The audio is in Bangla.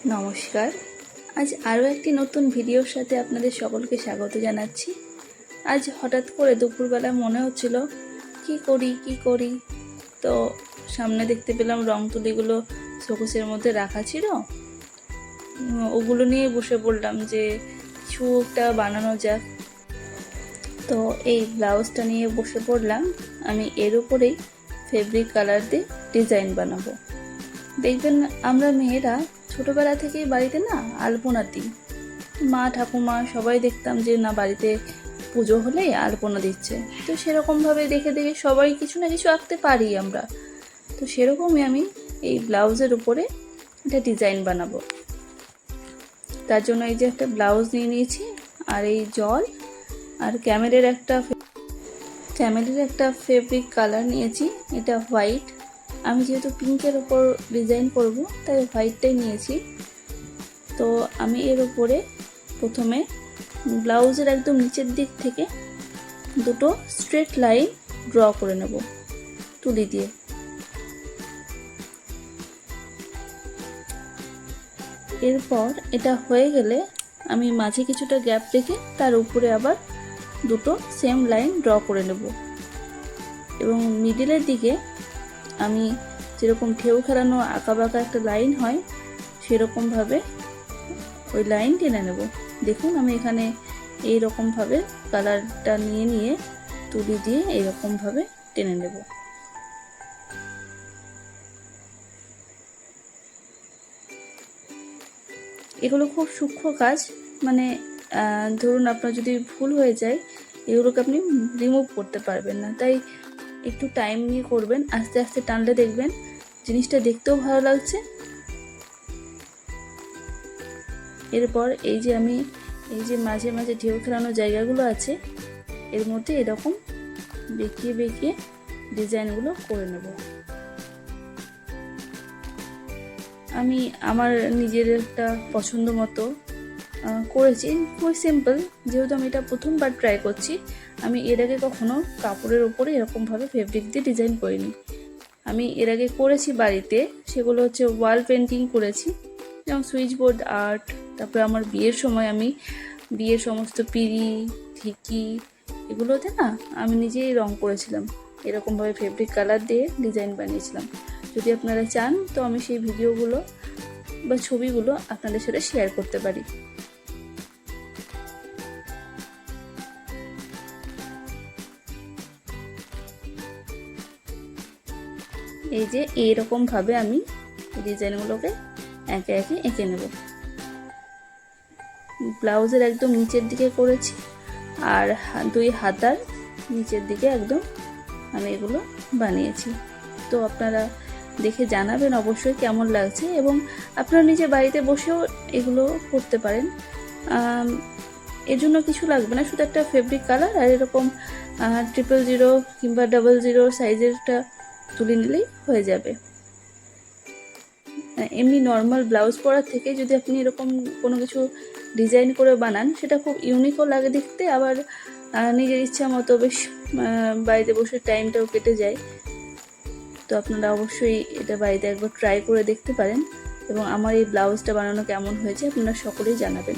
নমস্কার। আজ আরও একটি নতুন ভিডিওর সাথে আপনাদের সকলকে স্বাগত জানাচ্ছি। আজ হঠাৎ করে দুপুরবেলা মনে হচ্ছিল কি করি। তো সামনে দেখতে পেলাম রং তুলিগুলো শোকেসের মধ্যে রাখা ছিল। ওগুলো নিয়ে বসে পড়লাম যে কিছু একটা বানানো যাক। তো এই ব্লাউজটা নিয়ে বসে পড়লাম। আমি এর উপরেই ফেব্রিক কালার দিয়ে ডিজাইন বানাবো। দেখবেন আমরা মেয়েরা ছোটোবেলা থেকেই বাড়িতে না আলপনা দিই। মা ঠাকুমা সবাই দেখতাম যে না বাড়িতে পুজো হলেই আলপনা দিচ্ছে। তো সেরকমভাবে দেখে দেখে সবাই কিছু না কিছু আঁকতে পারি আমরা। তো সেরকমই আমি এই ব্লাউজের উপরে একটা ডিজাইন বানাবো। তার জন্য এই যে একটা ব্লাউজ নিয়ে নিয়েছি, আর এই জল আর ক্যামেলের একটা ফেব্রিক কালার নিয়েছি। এটা হোয়াইট। আমি যেহেতু পিঙ্কের ওপর ডিজাইন করব তাই হোয়াইটটাই নিয়েছি। তো আমি এর উপরে প্রথমে ব্লাউজের একদম নিচের দিক থেকে দুটো স্ট্রেট লাইন ড্র করে নেব তুলি দিয়ে। এরপর এটা হয়ে গেলে আমি মাঝে কিছুটা গ্যাপ রেখে তার উপরে আবার দুটো সেম লাইন ড্র করে নেব এবং মিডিলের দিকে আমি যেরকম ঢেউ খেলানো আঁকাবাঁকা একটা লাইন হয় সেরকমভাবে ওই লাইন টেনে নেব। দেখুন আমি এখানে এইরকমভাবে কালারটা নিয়ে তুলি দিয়ে এইরকমভাবে টেনে নেব। এগুলো খুব সূক্ষ্ম কাজ, মানে ধরুন আপনার যদি ভুল হয়ে যায় এগুলোকে আপনি রিমুভ করতে পারবেন না। তাই একটু টাইম নিয়ে করবেন, আস্তে আস্তে টানলে দেখবেন জিনিসটা দেখতেও ভালো লাগছে। এরপর এই যে মাঝে মাঝে ঢেউ খেলানো জায়গাগুলো আছে এর মধ্যে এরকম বেঁকিয়ে ডিজাইনগুলো করে নেব। আমি আমার নিজের একটা পছন্দ মতো করেছি, খুবই সিম্পল। যেহেতু আমি এটা প্রথমবার ট্রাই করছি, আমি এর আগে কখনো কাপড়ের ওপরে এরকমভাবে ফেব্রিক দিয়ে ডিজাইন করিনি। আমি এর আগে করেছি বাড়িতে, সেগুলো হচ্ছে ওয়াল পেন্টিং করেছি, যেমন সুইচ বোর্ড আর্ট। তারপরে আমার বিয়ের সময় আমি বিয়ের সমস্ত পিঁড়ি ঢিকি এগুলোতে না আমি নিজেই রং করেছিলাম, এরকমভাবে ফেব্রিক কালার দিয়ে ডিজাইন বানিয়েছিলাম। যদি আপনারা চান তো আমি সেই ভিডিওগুলো বা ছবিগুলো আপনাদের সাথে শেয়ার করতে পারি। এই যে এইরকমভাবে আমি ডিজাইনগুলোকে একে একে এঁকে নেব। ব্লাউজের একদম নিচের দিকে করেছি, আর দুই হাতার নিচের দিকে একদম আমি এগুলো বানিয়েছি। তো আপনারা দেখে জানাবেন অবশ্যই কেমন লাগছে, এবং আপনারা নিজে বাড়িতে বসেও এগুলো করতে পারেন। এর জন্য কিছু লাগবে না, শুধু একটা ফেব্রিক কালার আর এরকম 000 কিংবা 00 সাইজেরটা তুলে নিলেই হয়ে যাবে। এমনি নর্মাল ব্লাউজ পরার থেকে যদি আপনি এরকম কোনো কিছু ডিজাইন করে বানান সেটা খুব ইউনিকও লাগে দেখতে, আবার নিজের ইচ্ছা মতো বেশ বাড়িতে বসে টাইমটাও কেটে যায়। তো আপনারা অবশ্যই এটা বাড়িতে একবার ট্রাই করে দেখতে পারেন, এবং আমার এই ব্লাউজটা বানানো কেমন হয়েছে আপনারা সকলেই জানাবেন।